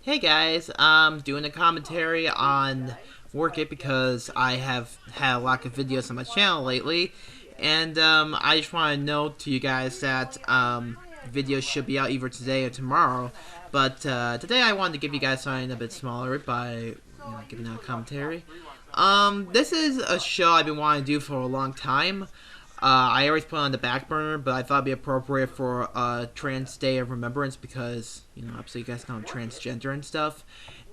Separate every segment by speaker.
Speaker 1: Hey guys, I'm doing a commentary on Work It because I have had a lot of videos on my channel lately, and I just want to note to you guys that videos should be out either today or tomorrow. But today I wanted to give you guys something a bit smaller by giving out a commentary. This is a show I've been wanting to do for a long time. I always put it on the back burner, but I thought it'd be appropriate for Trans Day of Remembrance because, obviously you guys know I'm transgender and stuff.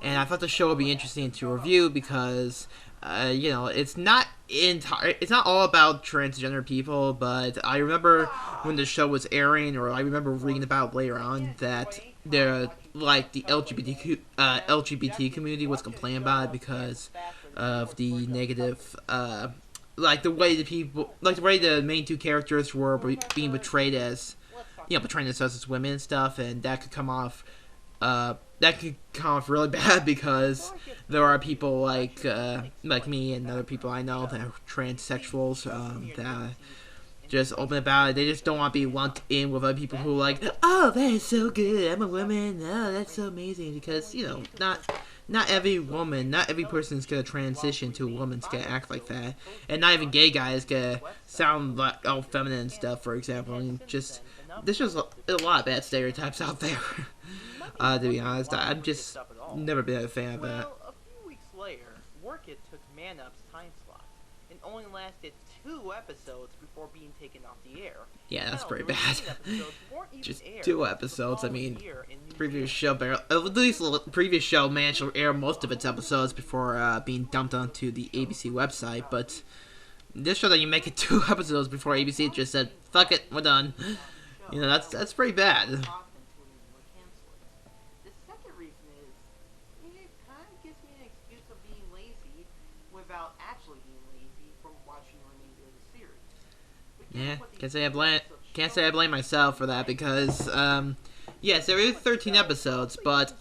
Speaker 1: And I thought the show would be interesting to review because, it's not it's not all about transgender people, but I remember when the show was airing, or I remember reading about later on that the LGBT community was complaining about it because of the negative the way the way the main two characters were being portrayed as, portraying themselves as women and stuff, and that could come off, really bad because there are people like me and other people I know that are transsexuals that just open about it. They just don't want to be lumped in with other people who are like, oh, that is so good, I'm a woman, oh, that's so amazing, because, not every woman, not every person's gonna transition to a woman's gonna act like that, and not even gay guys gonna sound like all feminine and stuff, for example, and just, there's just a lot of bad stereotypes out there, to be honest. I've just never been a fan of that.
Speaker 2: Well, a few weeks later, Work It took Man Up's time slot, and only lasted 2 episodes before being taken off the air.
Speaker 1: Yeah, that's pretty bad. Just
Speaker 2: Aired
Speaker 1: 2 episodes. I mean, previous show previous show managed to air most of its episodes before being dumped onto the ABC website. But this show that you make it 2 episodes before ABC just said, "Fuck it, we're done." That's pretty bad.
Speaker 2: The second reason is, it kind of gives me an excuse of being lazy without actually being lazy from watching the remainder of the series.
Speaker 1: Yeah, can't say I blame myself for that because yes, there is 13 episodes, but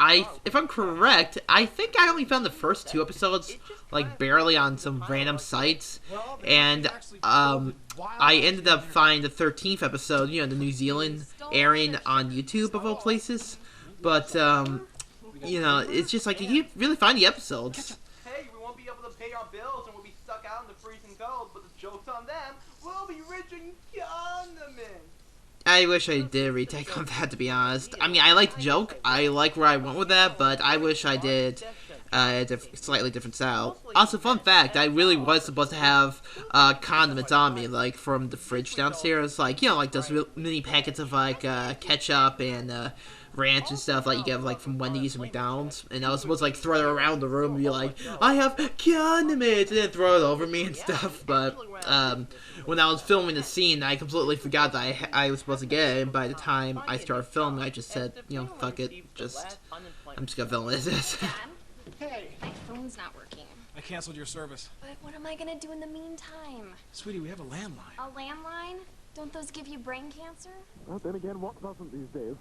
Speaker 1: if I'm correct, I think I only found the first 2 episodes like barely on some random sites, and I ended up finding the 13th episode, the New Zealand airing on YouTube of all places, but it's just like you can't really find the episodes.
Speaker 2: Hey, we won't be able to pay our bills and we'll be stuck out in the freezing cold, but the joke's on them. We'll be rich in condiments.
Speaker 1: I wish I did a retake on that, to be honest. I mean, I like the joke. I like where I went with that, but I wish I did a slightly different style. Also, fun fact, I really was supposed to have condiments on me, like, from the fridge downstairs. Like, like those mini packets of, like, ketchup and ranch and stuff like you get, like, from Wendy's or McDonald's. And I was supposed to, like, throw it around the room and be like, I have condiments, and then throw it over me and stuff. But, when I was filming the scene, I completely forgot that I was supposed to get it, and by the time I started filming, I just said, fuck it, I'm just gonna film it as this.
Speaker 3: Dad, hey. My phone's not working.
Speaker 4: I canceled your service.
Speaker 3: But what am I gonna do in the meantime?
Speaker 4: Sweetie, we have a landline.
Speaker 3: A landline? Don't those give you brain cancer?
Speaker 5: Well, then again, what doesn't these days,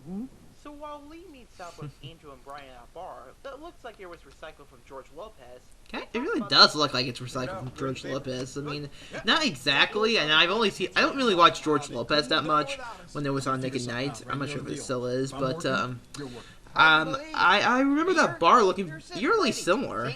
Speaker 2: So while Lee meets up with Angel and Brian at a bar that looks like it was recycled from George Lopez.
Speaker 1: It really does look like it's recycled from George Lopez. I mean, not exactly, and I don't really watch George Lopez that much when it was on Nick at Night. I'm not sure if it still is, but, I remember that bar looking eerily similar,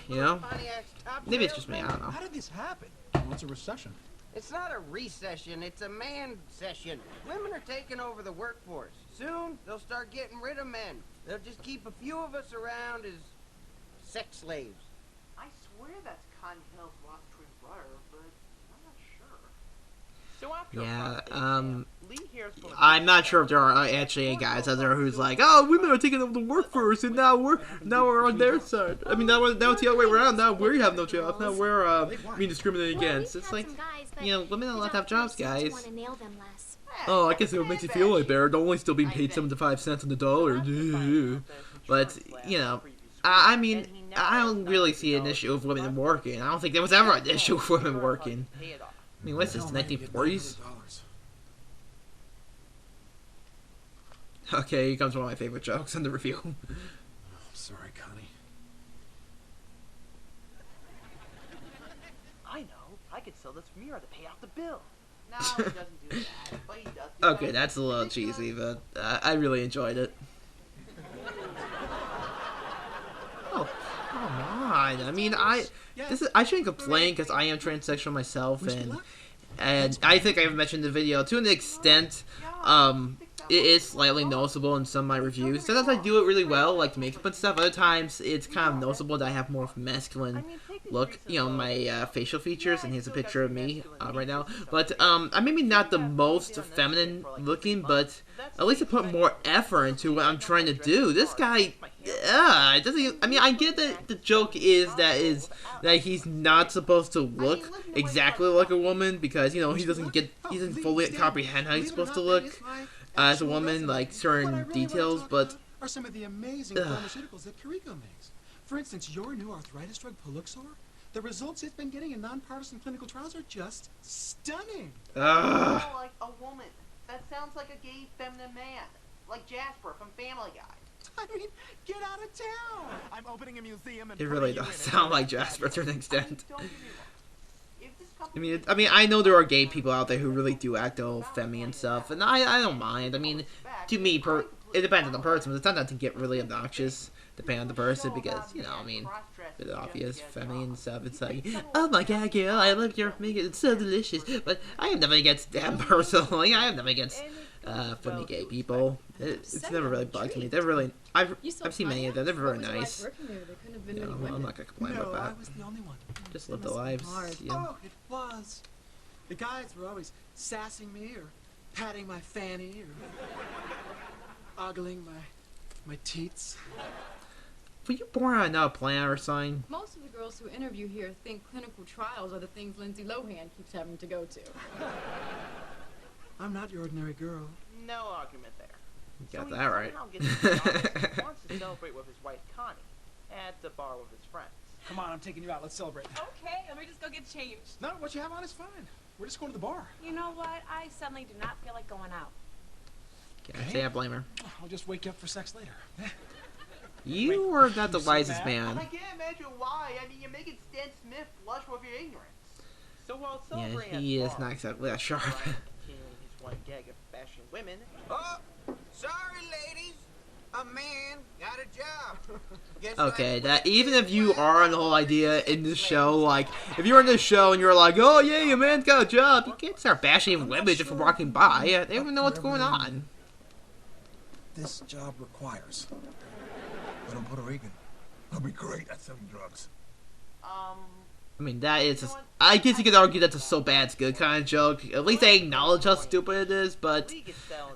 Speaker 1: Maybe it's just me, I don't know.
Speaker 4: How did this happen? What's a recession?
Speaker 6: It's not a recession, it's a man session. Women are taking over the workforce. Soon, they'll start getting rid of men. They'll just keep a few of us around as sex slaves.
Speaker 2: I swear that's Con Hill's lost twin brother, but I'm not sure. So after Lee hears from
Speaker 1: I'm not sure if there are actually any guys out there who's like, oh, women are taking over the workforce, and now we're on their side. I mean, now it's the other way around. Now we have no jobs. Now we're being discriminated against. It's like, women don't allowed to have jobs, guys. Oh, I guess it makes you feel like they're only still being paid 75 cents on the dollar. But, I mean, I don't really see an issue with women working. I don't think there was ever an issue with women working. I mean, what's this, the 1940s? Okay, here comes one of my favorite jokes in the review.
Speaker 4: I'm sorry, Connie.
Speaker 2: I know. I could sell this mirror to pay off the bill. No, he doesn't do that, but he does.
Speaker 1: Okay, that's a little cheesy, but I really enjoyed it. come on. I mean, I shouldn't complain because I am transsexual myself, and I think I've mentioned in the video to an extent. It is slightly noticeable in some of my reviews. Sometimes I do it really well, like the makeup and stuff. Other times it's kind of noticeable that I have more of a masculine look, you know, my facial features, and here's a picture of me right now. But I'm maybe not the most feminine looking, but at least I put more effort into what I'm trying to do. This guy, it doesn't. I mean, I get that the joke is that he's not supposed to look exactly like a woman because, you know, he doesn't fully comprehend how he's supposed to look as a woman, like certain details, but
Speaker 4: are some of the amazing pharmaceuticals that Kiriko makes. For instance, your new arthritis drug, Poluxor, the results it's been getting in nonpartisan clinical trials are just stunning.
Speaker 2: Oh, like a woman. That sounds like a gay feminine man. Like Jasper from Family Guy.
Speaker 4: I mean, get out of town! I'm opening a museum and
Speaker 1: it really does sound like Jasper to an extent.
Speaker 2: Don't get me wrong. If this couple
Speaker 1: I mean, I know there are gay people out there who really do act all femmy and stuff, and I don't mind. I mean, to me, it depends on the person, but sometimes it can get really obnoxious, depending on the person, because, you know, I mean, it's obvious, femmy and stuff. It's like, oh my god, girl, I love your makeup, it's so delicious. But I have nothing against them personally. I have nothing against femmy gay people. It's never really bugged me. They're really, I've seen many of them. They're very nice. You know, I'm not gonna complain about that.
Speaker 4: I was the only one.
Speaker 1: Just live the lives. Yeah.
Speaker 4: Oh, it was. The guys were always sassing me or patting my fanny or ogling my teats.
Speaker 1: Were you born on another planet or something?
Speaker 7: Most of the girls who interview here think clinical trials are the things Lindsay Lohan keeps having to go to.
Speaker 4: I'm not your ordinary girl.
Speaker 2: No argument there.
Speaker 1: You got
Speaker 2: So
Speaker 1: that right.
Speaker 2: somehow gets to the office and wants to celebrate with his wife Connie at the bar with his friends.
Speaker 4: Come on, I'm taking you out. Let's celebrate.
Speaker 8: Okay, let me just go get changed.
Speaker 4: No, what you have on is fine. We're just going to the bar.
Speaker 8: You know what? I suddenly do not feel like going out.
Speaker 1: Can't say I blame her.
Speaker 4: I'll just wake you up for sex later.
Speaker 1: You are not the
Speaker 4: you see
Speaker 1: wisest
Speaker 4: that?
Speaker 1: man.
Speaker 2: I can't imagine why. I mean, you're making Stan Smith blush with your ignorance. So while
Speaker 1: Yeah,
Speaker 2: celebrating at
Speaker 1: he
Speaker 2: the
Speaker 1: is
Speaker 2: bar,
Speaker 1: not exactly that sharp.
Speaker 2: Ryan continuing his one gag of bashing women.
Speaker 6: Oh, sorry, ladies. A man got a job. Guess I
Speaker 1: Okay,
Speaker 6: quit
Speaker 1: that even if you
Speaker 6: this
Speaker 1: are on the whole idea in this show, like, if you're in this show and you're like, oh yeah, your man's got a job, you can't start bashing women just for walking by. They don't even know what's going on.
Speaker 9: This job requires. But I'm Puerto Rican. I'll be great at selling drugs.
Speaker 1: I mean, that is, I guess you could argue that's a so bad it's good kind of joke. At least they acknowledge how stupid it is, but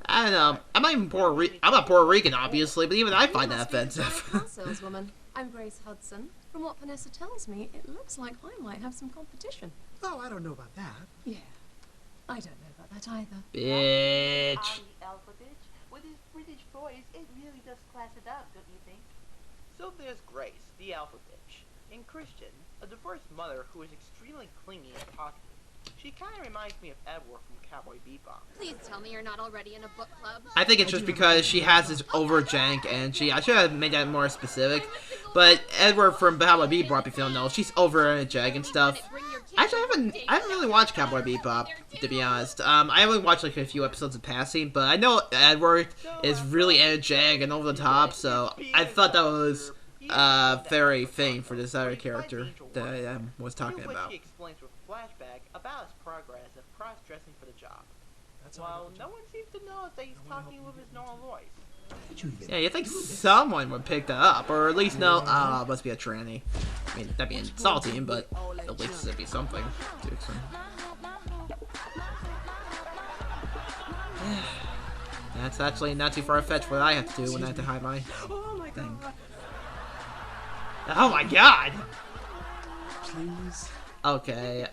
Speaker 1: I don't know. I'm not Puerto Rican, obviously, but even I find that offensive.
Speaker 10: Car saleswoman. I'm Grace Hudson. From what Vanessa tells me, it looks like I might have some competition.
Speaker 4: Oh, I don't know about that.
Speaker 10: Yeah, I don't know about that either.
Speaker 1: Bitch.
Speaker 2: The alpha bitch. With his British voice, it really does class it up, don't you think? So there's Grace, the alpha bitch, and Christian, a divorced mother who is extremely clingy and talkative. She kind of reminds me of Edward from Cowboy Bebop.
Speaker 3: Please tell me you're not already in a book club.
Speaker 1: I think it's just because she has this over jank energy. I should have made that more specific. But Edward from Cowboy Bebop, if you don't know, she's over jank and stuff. Actually, I haven't really watched Cowboy Bebop, to be honest. I only watched like a few episodes of passing, but I know Edward is really energetic and over the top, so I thought that was very fitting for this other character that I was talking about.
Speaker 2: She explains with a flashback about his progress of cross-dressing for the job.
Speaker 4: That's
Speaker 2: While no one seems to know that he's talking with his normal voice.
Speaker 1: Yeah, you think someone would pick that up, or at least know, must be a tranny. I mean, that'd be insulting, but at least it'd be something to explain. That's actually not too far-fetched what I have to do when I have to hide my thing. Oh my god!
Speaker 4: Please.
Speaker 1: Okay,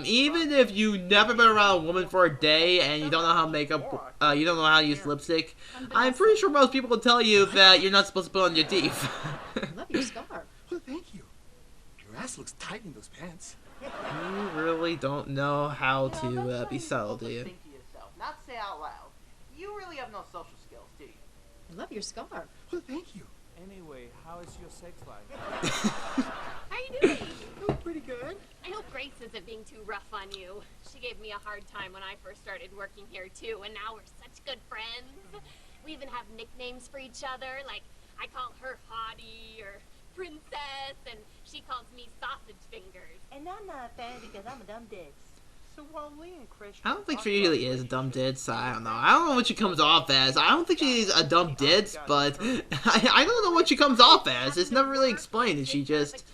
Speaker 1: even if you never been around a woman for a day and you don't know how to make up, you don't know how to use lipstick, I'm pretty sure most people will tell you that you're not supposed to put on your teeth.
Speaker 10: Love your scarf.
Speaker 4: Well, thank you. Your ass looks tight in those pants.
Speaker 1: You really don't know how to be subtle, do you?
Speaker 2: Think to yourself, not say out loud. You really have no social skills, do you?
Speaker 10: Love your scarf.
Speaker 4: Well, thank you.
Speaker 11: Anyway, how is your sex life?
Speaker 3: How you doing?
Speaker 4: Oh, pretty good.
Speaker 3: I hope Grace isn't being too rough on you. She gave me a hard time when I first started working here too, and now we're such good friends. We even have nicknames for each other, like I call her Hottie or Princess, She calls me sausage fingers.
Speaker 2: And I'm not a fan because I'm a dumb ditz. So while Lee and Christian...
Speaker 1: I don't think she really is a dumb ditz. I don't know. I don't know what she comes off as. I don't think she's a dumb ditz, but I don't know what she comes off as. It's never really explained. Is she just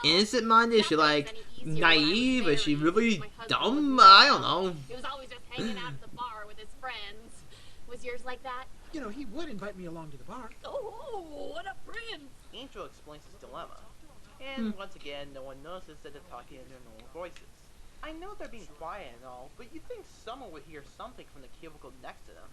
Speaker 1: innocent-minded? Is she like naive? Is she really dumb? I don't know.
Speaker 3: He was always just hanging out at the bar with his friends. Was yours like that?
Speaker 4: You know, he would invite me along to the bar.
Speaker 3: Oh, what a friend!
Speaker 2: Angel explains his dilemma. And once again, no one notices that they're talking in their normal voices. I know they're being quiet and all, but you'd think someone would hear something from the cubicle next to them.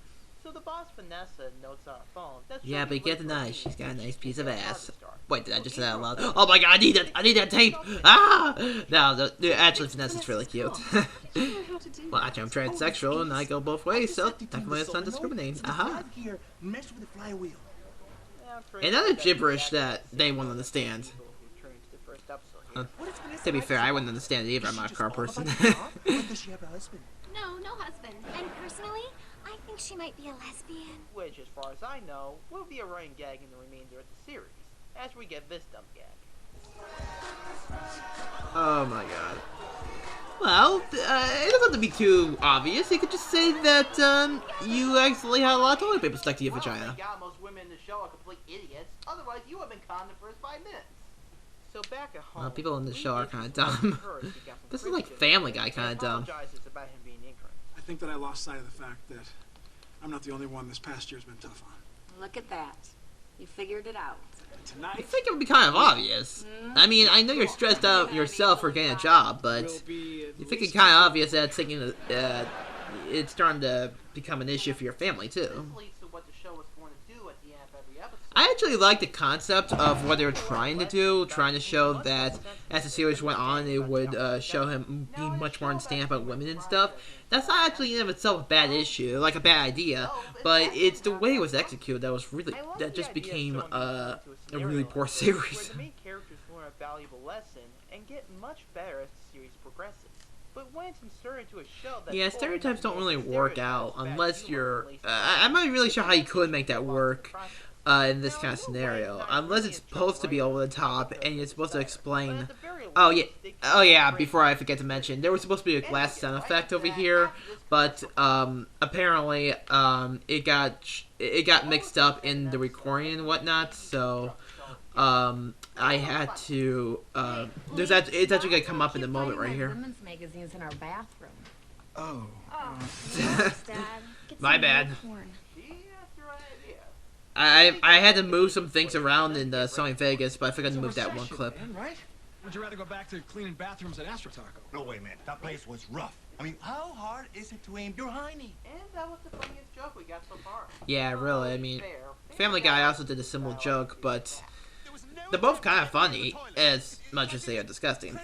Speaker 2: So the boss, Vanessa, notes on her phone that
Speaker 1: yeah, but get the nice. She's got a nice piece of ass. Wait, did I just say that out loud? Oh my god, I need that tape! Ah! No, actually, Vanessa's really cute. Well, actually, I'm transsexual, and I go both ways, so technically it's not discriminating. Aha. And other gibberish that they won't understand. To be fair, I wouldn't understand it either. I'm not a car person.
Speaker 3: No, no husband.
Speaker 12: And personally, I think she might be a lesbian.
Speaker 2: Which, as far as I know, will be a running gag in the remainder of the series, as we get this dumb gag.
Speaker 1: Oh my god. Well, it doesn't have to be too obvious. You could just say that you actually had a lot of toilet paper stuck to your vagina.
Speaker 2: Thank God most women in the show are complete idiots. Otherwise, you would have been caught in the first 5 minutes. So back at home,
Speaker 1: Well, people in the show are kind of dumb. This is like Family Guy kind of dumb.
Speaker 2: About him being ignorant.
Speaker 4: I think that I lost sight of the fact that I'm not the only one this past year's been tough on.
Speaker 8: Look at that. You figured it out.
Speaker 1: I think it would be kind of obvious. I mean, I know you're stressed out yourself for getting a job, but you think it's kind of obvious that it's starting to become an issue for your family, too. I actually like the concept of what they were trying to do, trying to show that as the series went on, it would show him being much more understanding about women and stuff. That's not actually in of itself a bad issue, like a bad idea, but it's the way it was executed that just became a really poor series.
Speaker 2: The main characters learn a valuable lesson and get much better as the series progresses. But when it's inserted into a show that
Speaker 1: yeah, stereotypes don't really work out unless you're... I'm not really sure how you could make that work. In this kind of scenario, unless it's supposed to be over the top and you're supposed to explain. Oh yeah. Before I forget to mention, there was supposed to be a glass sound effect over here, but apparently it got mixed up in the recording and whatnot. So I had to. It's actually gonna come up in a moment right here.
Speaker 8: Women's magazines in our bathroom.
Speaker 9: Oh.
Speaker 1: My bad. I had to move some things around in Sony Vegas, but I forgot to move that one clip.
Speaker 4: Right? Would you rather go back to cleaning bathrooms at Astro Taco?
Speaker 9: No way, man. That place was rough. I mean, how hard is it to aim your hiney?
Speaker 2: And that was the funniest joke we got so far.
Speaker 1: Yeah, really. I mean, Family Guy also did a similar joke, but they're both kind of funny, as much as they are disgusting.
Speaker 13: The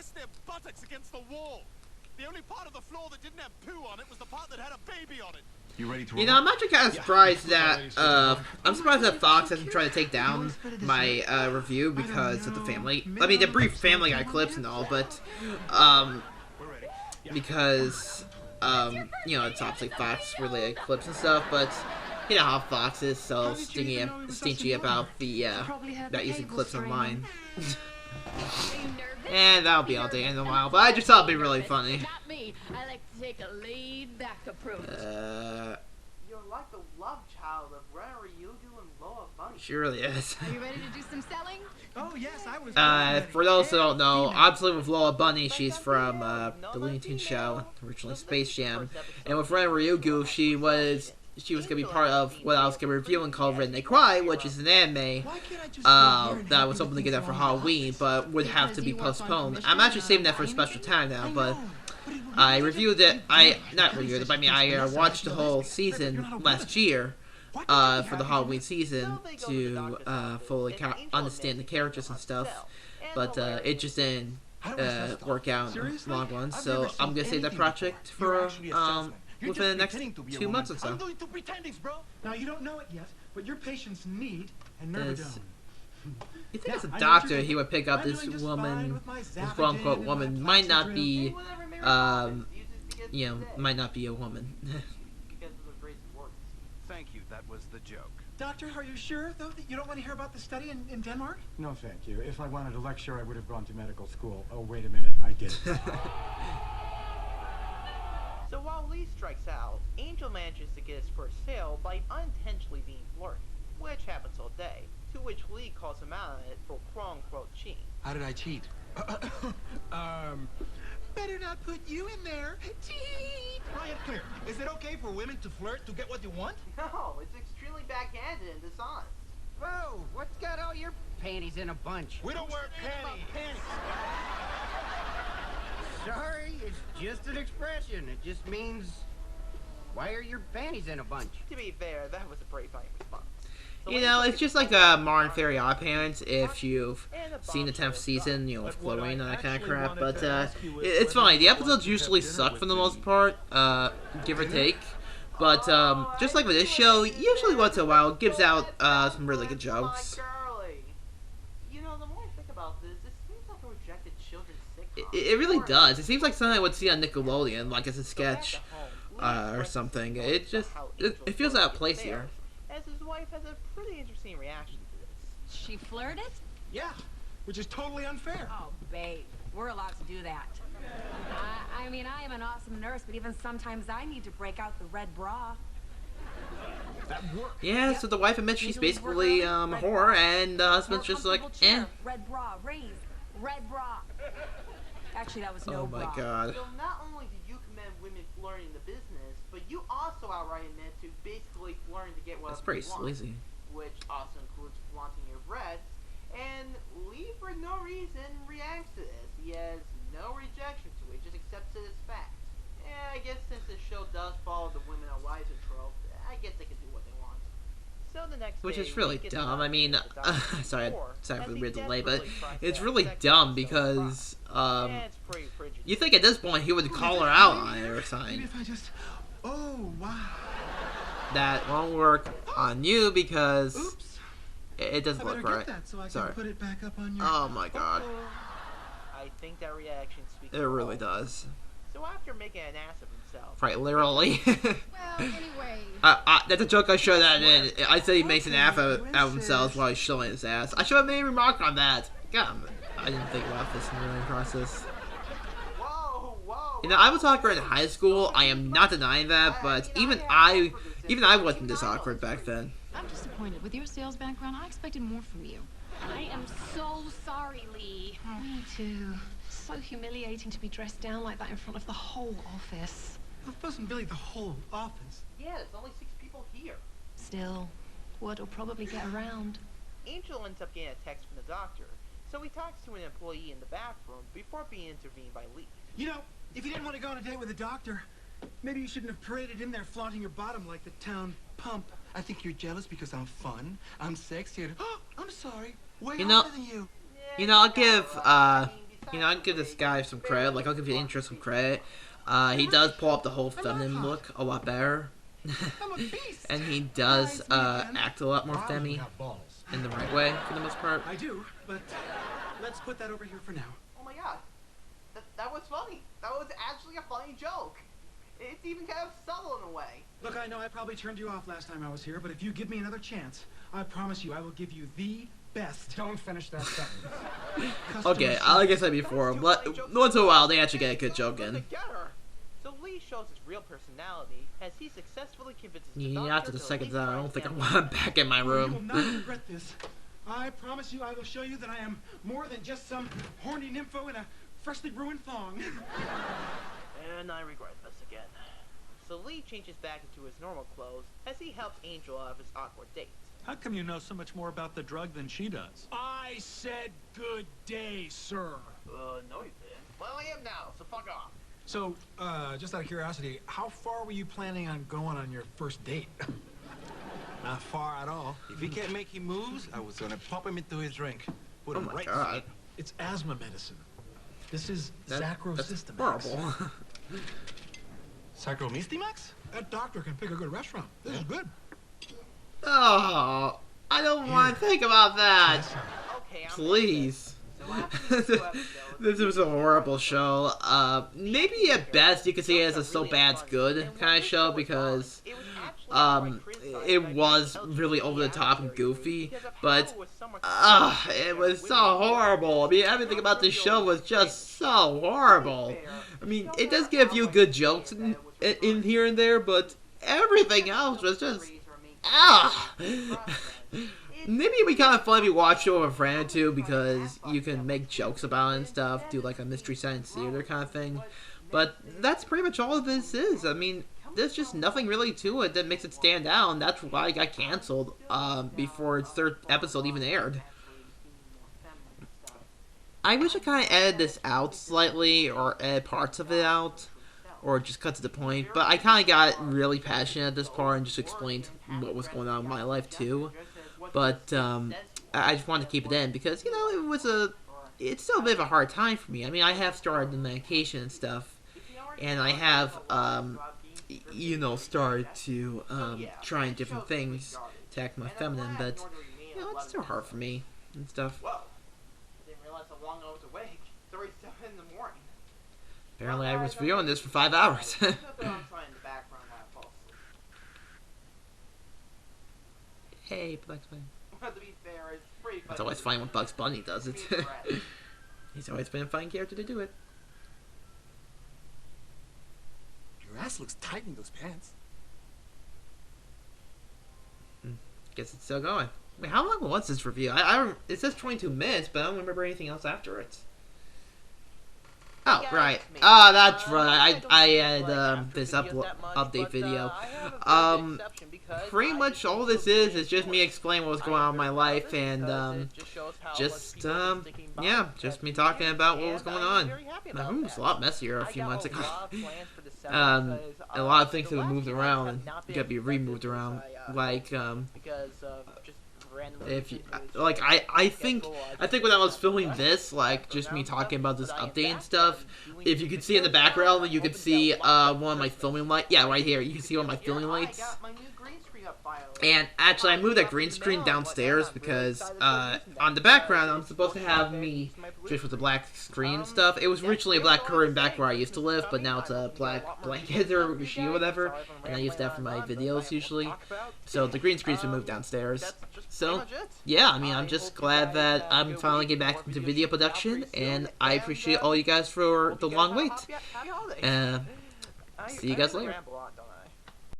Speaker 13: only part of the floor that didn't have poo on it was the part that had a baby on it.
Speaker 1: You know, I'm actually kind of surprised that Fox hasn't tried to take down my review because of the the brief Family Guy clips and all, but because you know, it's obviously Fox related clips and stuff, but you know how Fox is so stingy about the not using clips online. And that'll be all day in a while, but I just thought it'd be really funny.
Speaker 7: Not me. I like to take a laid-back approach.
Speaker 2: You're like the love child of Ren Ryugu and Loa Bunny.
Speaker 1: She really is.
Speaker 7: Are you ready to do some selling?
Speaker 4: Oh yes, I was.
Speaker 1: For those who don't know, obviously with Lola Bunny, she's from the Looney Tunes show, originally Space Jam, and with Ren Ryugu, she was gonna be part of what I was gonna review and called Red They Cry, which is an anime that I was hoping to get out for Halloween, but would have to be postponed. I'm actually saving that for a special time now, but I reviewed it. I watched the whole season last year for the Halloween season to fully understand the characters and stuff, but it just didn't work out in the long run. So I'm gonna save that project for within the next 2 months or so.
Speaker 4: Now you don't know it yet, but your patients need an nervedome.
Speaker 1: You think as a doctor he would pick up this woman, this quote-unquote woman, might not be, you know, might not be a woman.
Speaker 13: Thank you, that was the joke.
Speaker 4: Doctor, are you sure, though, that you don't want to hear about the study in Denmark?
Speaker 14: No, thank you. If I wanted to lecture, I would have gone to medical school. Oh, wait a minute. I did.
Speaker 2: So while Lee strikes out, Angel manages to get his first sale by unintentionally being flirty, which happens all day, to which Lee calls him out on it for quote-unquote cheating.
Speaker 9: How did I cheat?
Speaker 4: Better not put you in there. Cheat!
Speaker 9: Ryan, clear. Is it okay for women to flirt to get what they want?
Speaker 2: No, it's extremely backhanded and dishonest.
Speaker 6: Whoa, what's got all your panties in a bunch?
Speaker 9: We don't wear panties.
Speaker 6: Sorry, it's just an expression. It just means, why are your panties in a bunch?
Speaker 2: To be fair, that was a pretty funny response. So
Speaker 1: You know, it's just like Modern Fairy Odd Parents, if you've seen the 10th season, you know, with Chloe and that kind of crap, but it's funny. The episodes usually suck for the most part, give or take, but just like with this show, usually once in a while, it gives out some really good jokes.
Speaker 2: Girly. You know, the more I think about this, it seems like a rejected children's sitcom.
Speaker 1: It really does. It seems like something I would see on Nickelodeon, like as a sketch or something. It just, it feels out of place here.
Speaker 2: As his wife has a pretty interesting reaction to this.
Speaker 8: She flirted?
Speaker 4: Yeah, which is totally unfair.
Speaker 8: Oh, babe, we're allowed to do that. I mean, I am an awesome nurse, but even sometimes I need to break out the red bra.
Speaker 4: That worked.
Speaker 1: Yeah, so the wife admits she's basically a whore, and the husband's just like, eh.
Speaker 8: Red bra, raise, red bra. Actually, that was no bra.
Speaker 1: Oh my god.
Speaker 2: So not only do you commend women flirting in the business, but you also outright admit to basically flirting to get what
Speaker 1: That's pretty
Speaker 2: you want,
Speaker 1: sleazy.
Speaker 2: which also includes flaunting your breasts. And Lee, for no reason, reacts to this. He has no rejection to it, just accepts it as fact. And I guess since the show does follow the women are wiser trope, I guess they can do what they want. So the next
Speaker 1: Which
Speaker 2: day,
Speaker 1: is really
Speaker 2: Lee gets
Speaker 1: dumb.
Speaker 2: up
Speaker 1: I mean,
Speaker 2: to the doctor's
Speaker 1: sorry
Speaker 2: door,
Speaker 1: for
Speaker 2: as
Speaker 1: the
Speaker 2: he
Speaker 1: weird delay, but
Speaker 2: desperately tries to
Speaker 1: it's
Speaker 2: have
Speaker 1: really
Speaker 2: sex with
Speaker 1: dumb
Speaker 2: himself
Speaker 1: because,
Speaker 2: and it's pretty frigid.
Speaker 1: you think at this point he would call her out on it or
Speaker 4: Maybe
Speaker 1: something.
Speaker 4: if I just... Oh, wow.
Speaker 1: That won't work on you because
Speaker 4: Oops.
Speaker 1: it doesn't
Speaker 4: I better
Speaker 1: work
Speaker 4: get
Speaker 1: right.
Speaker 4: that so I can
Speaker 1: Sorry.
Speaker 4: put it back up on your...
Speaker 1: Oh my god.
Speaker 2: I think that reaction speaks
Speaker 1: It
Speaker 2: for
Speaker 1: really
Speaker 2: all.
Speaker 1: does.
Speaker 2: So after making an ass of himself,
Speaker 1: Right, literally.
Speaker 7: Well, anyway.
Speaker 1: That's a joke I showed that in. I said he makes an ass out of himself while he's showing his ass. I should have made a remark on that. God, I didn't think about this in the learning process. You know, I was awkward in high school. I am not denying that, but even I wasn't this awkward back then.
Speaker 7: I'm disappointed. With your sales background, I expected more from you.
Speaker 3: I am so sorry, Lee.
Speaker 10: Me too. So humiliating to be dressed down like that in front of the whole office.
Speaker 4: It wasn't really the whole office.
Speaker 2: yeah, there's only 6 people here.
Speaker 10: Still, word will probably get around.
Speaker 2: Angel ends up getting a text from the doctor, so he talks to an employee in the bathroom before being intervened by Lee.
Speaker 4: You know, if you didn't want to go on a date with a doctor, maybe you shouldn't have paraded in there flaunting your bottom like the town pump.
Speaker 9: I think you're jealous because I'm fun, I'm sexy, and I'm sorry, way
Speaker 1: You know-
Speaker 9: hotter than you.
Speaker 1: You know, I'll give this guy some credit. Like, I'll give the intro some credit. He does pull up the whole feminine look a lot better.
Speaker 4: I'm a beast.
Speaker 1: And he does act a lot more
Speaker 9: Wow, you
Speaker 1: femmy
Speaker 9: have balls.
Speaker 1: in the right way for the most part.
Speaker 4: I do, but let's put that over here for now.
Speaker 2: Oh my god, that was funny. That was actually a funny joke. It's even kind of subtle in a way.
Speaker 4: Look, I know I probably turned you off last time I was here, but if you give me another chance, I promise you I will give you the best.
Speaker 14: Don't finish that sentence.
Speaker 1: Okay, like I said before, once in a while they actually get a good joke in.
Speaker 2: Together. So Lee shows his real personality as he successfully convinces the
Speaker 1: Yeah,
Speaker 2: doctor
Speaker 1: after the
Speaker 2: to
Speaker 1: second
Speaker 2: leave
Speaker 1: time, I
Speaker 2: Ryan
Speaker 1: don't think I
Speaker 2: Campbell.
Speaker 1: want him back in my
Speaker 4: You will
Speaker 1: room.
Speaker 4: not regret this. I promise you I will show you that I am more than just some horny nympho in a freshly ruined thong.
Speaker 2: And I regret this again. So Lee changes back into his normal clothes as he helps Angel out of his awkward date.
Speaker 15: How come you know so much more about the drug than she does?
Speaker 13: I said good day, sir.
Speaker 2: No you didn't. Well, I am now, so fuck off.
Speaker 9: So, just out of curiosity, how far were you planning on going on your first date? Not far at all. If he can't make he moves, I was gonna pump him into his drink. Put
Speaker 1: Oh
Speaker 9: him
Speaker 1: my
Speaker 9: right
Speaker 1: god.
Speaker 4: It's asthma medicine. This is
Speaker 1: That's
Speaker 4: Zacrosystemax.
Speaker 1: horrible.
Speaker 9: Sacromistimax?
Speaker 4: That doctor can pick a good restaurant. This is good.
Speaker 1: Oh, I don't want to think about that.
Speaker 2: Okay, I'm
Speaker 1: Please.
Speaker 2: So after these 2 episodes,
Speaker 1: This was a horrible show. Maybe at best you could see it as a so bad's good kind of show because
Speaker 2: it was actually
Speaker 1: it was really over the top and goofy, but it was so horrible. I mean, everything about this show was just so horrible. I mean, it does get a few good jokes in here and there, but everything else was just Maybe it'd be kind of fun if you watched it with a friend or two, because you can make jokes about it and stuff, do like a Mystery Science Theater kind of thing. But that's pretty much all this is. I mean, there's just nothing really to it that makes it stand out, and that's why it got canceled before its third episode even aired. I wish I kind of edited this out slightly, or edit parts of it out, or just cut to the point, but I kind of got really passionate at this part and just explained what was going on in my life too. But I just wanted to keep it in because, you know, it's still a bit of a hard time for me. I mean, I have started the medication and stuff, and I have, you know, started to try different things to act more feminine, but, you know, it's still hard for me and stuff.
Speaker 2: Whoa. I didn't realize how long I was awake. It's already 7 in the morning.
Speaker 1: Apparently I was viewing this for 5 hours. Hey, Bugs Bunny.
Speaker 2: Well, to be fair, it's pretty funny.
Speaker 1: It's always fine when Bugs Bunny does it. He's always been a fine character to do it.
Speaker 4: Your ass looks tight in those pants.
Speaker 1: Guess it's still going. Wait, how long was this review? It says 22 minutes, but I don't remember anything else after it. Oh, right. Oh, that's right. I had this update video. Pretty much all this is just me explaining what was going on in my life, and yeah, just me talking about what was going on. My room was a lot messier a few months ago. A lot of things have been moved around and got to be removed around, like if you, like I think when I was filming this, like just me talking about this update and stuff, if you could see in the background, you could see one of my filming lights. Yeah, right here, you can see one of my filming lights. And actually, I moved that green screen downstairs because on the background, I'm supposed to have me just with the black screen stuff. It was originally a black curtain back where I used to live, but now it's a black blanket or sheet or whatever, and I use that for my videos usually. So the green screen's been moved downstairs. So yeah, I mean, I'm just glad that I'm finally getting back into video production, and I appreciate all you guys for the long wait. See you guys later.